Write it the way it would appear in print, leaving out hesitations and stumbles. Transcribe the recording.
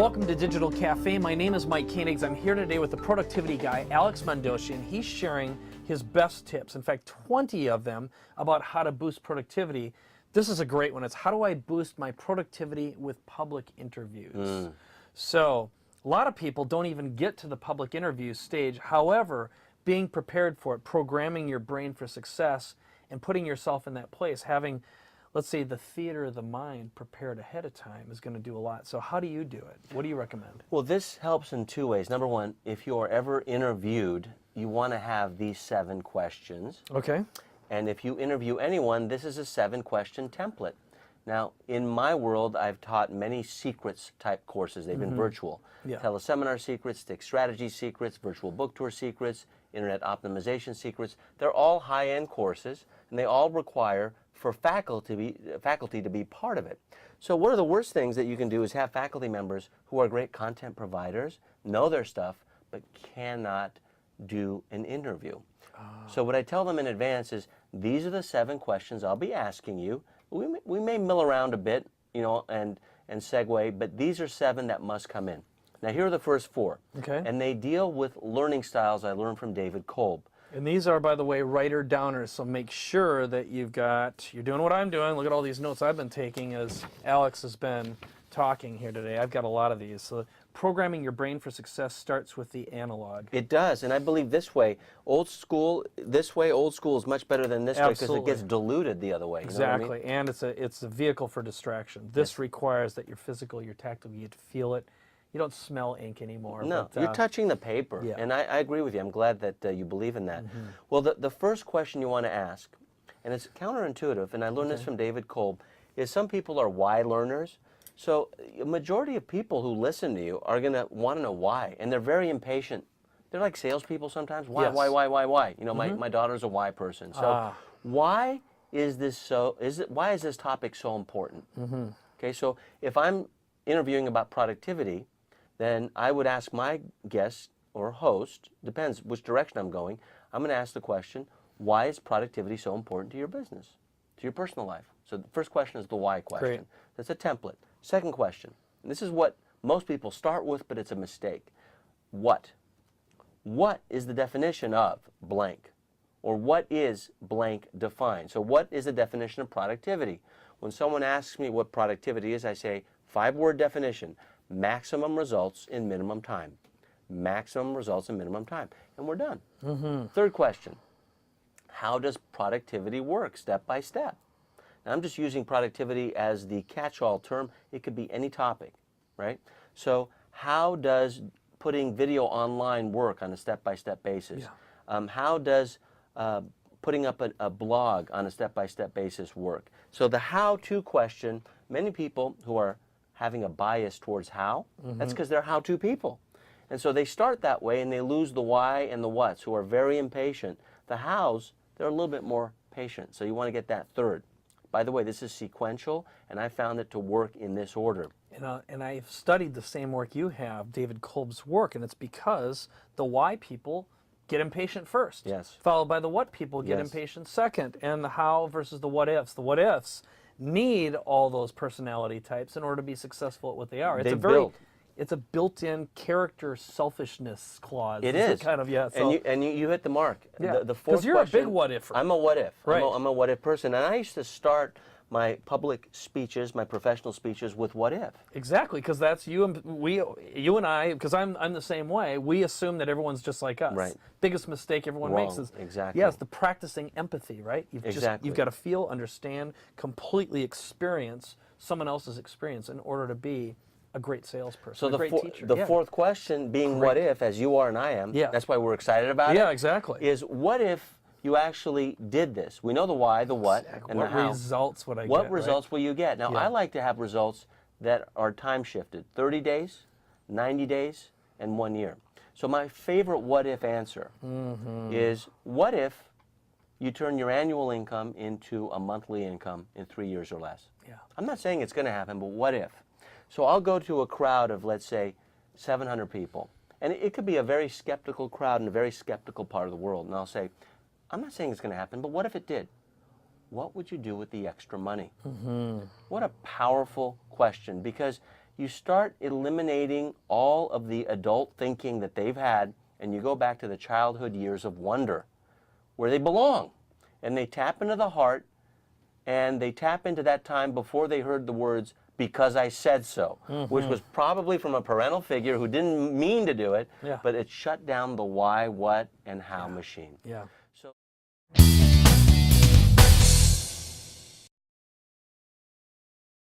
Welcome to Digital Cafe. My name is Mike Koenigs. I'm here today with the productivity guy, Alex Mandossian. He's sharing his best tips, in fact, 20 of them, about how to boost productivity. This is a great one. It's how do I boost my productivity with public interviews? So a lot of people don't even get to the public interview stage. However, being prepared for it, programming your brain for success, and putting yourself in that place, having, let's say, the theater of the mind prepared ahead of time is going to do a lot. So how do you do it? What do you recommend? Well, this helps in two ways. Number one, if you are ever interviewed, you want to have these 7 questions. Okay. And if you interview anyone, this is a 7-question template. Now, in my world, I've taught many secrets type courses. They've been virtual. Yeah. Teleseminar secrets, stick strategy secrets, virtual book tour secrets, internet optimization secrets. They're all high-end courses, and they all require for faculty to be part of it. So one of the worst things that you can do is have faculty members who are great content providers, know their stuff, but cannot do an interview. So what I tell them in advance is, these are the 7 questions I'll be asking you. We may mill around a bit, you know, and segue, but these are 7 that must come in. Now here are the first 4. Okay. And they deal with learning styles I learned from David Kolb. And these are, by the way, writer-downers, so make sure that you're doing what I'm doing. Look at all these notes I've been taking as Alex has been talking here today. I've got a lot of these. So programming your brain for success starts with the analog. It does, and I believe this way, old school is much better than this way because it gets diluted the other way. You know what I mean? Exactly, and it's a vehicle for distraction. This requires that you're physical, you're tactile, you feel it. You don't smell ink anymore. No, but, you're touching the paper, yeah. and I agree with you. I'm glad that you believe in that. Well, the first question you want to ask, and it's counterintuitive, and I learned this from David Kolb, is some people are why learners. So a majority of people who listen to you are going to want to know why, and they're very impatient. They're like salespeople sometimes. Why, Yes. why? You know, my daughter's a why person. So why is this why is this topic so important? Okay, so if I'm interviewing about productivity, then I would ask my guest or host, depends which direction I'm going, I'm going to ask the question, why is productivity so important to your business, to your personal life? So the first question is the why question. Great. That's a template. Second question, and this is what most people start with, but it's a mistake. What? What is the definition of blank? Or what is blank defined? So what is the definition of productivity? When someone asks me what productivity is, I say 5-word definition: maximum results in minimum time. Maximum results in minimum time. And we're done. Third question, how does productivity work step by step? Now, I'm just using productivity as the catch-all term. It could be any topic, right? So how does putting video online work on a step-by-step basis? Yeah. How does putting up a blog on a step-by-step basis work? So the how-to question, many people who are having a bias towards how, that's because they're how-to people. And so they start that way and they lose the why and the whats, who are very impatient. The hows, they're a little bit more patient. So you want to get that third. By the way, this is sequential, and I found it to work in this order. And I've studied the same work you have, David Kolb's work, and it's because the why people get impatient first. Yes. Followed by the what people get impatient second, and the how versus the what ifs. The what ifs need all those personality types in order to be successful at what they are. It's a built-in character selfishness clause. It is. Kind of, yeah. So, and you hit the mark. Yeah. The fourth Because you're question, a big what-iffer. I'm a what-if. Right. I'm a what-if person. And I used to start my public speeches, my professional speeches, with what if. Exactly, because that's you and I, because I'm the same way. We assume that everyone's just like us. Right. Biggest mistake everyone makes is Exactly. the practicing empathy, right? You've got to feel, understand, completely experience someone else's experience in order to be a great salesperson, So a great teacher. the fourth question being what if, as you are and I am, that's why we're excited about it. Yeah, exactly. Is what if you actually did this? We know the why, the what, and the how. What results would I get? What results will you get? Now, Yeah. I like to have results that are time shifted, 30 days, 90 days, and 1 year. So my favorite what if answer is, what if you turn your annual income into a monthly income in 3 years or less? Yeah. I'm not saying it's going to happen, but what if? So I'll go to a crowd of, let's say, 700 people. And it could be a very skeptical crowd in a very skeptical part of the world. And I'll say, I'm not saying it's going to happen, but what if it did? What would you do with the extra money? What a powerful question, because you start eliminating all of the adult thinking that they've had, and you go back to the childhood years of wonder, where they belong. And they tap into the heart, and they tap into that time before they heard the words, "because I said so," which was probably from a parental figure who didn't mean to do it, Yeah. but it shut down the why, what, and how machine. Yeah. So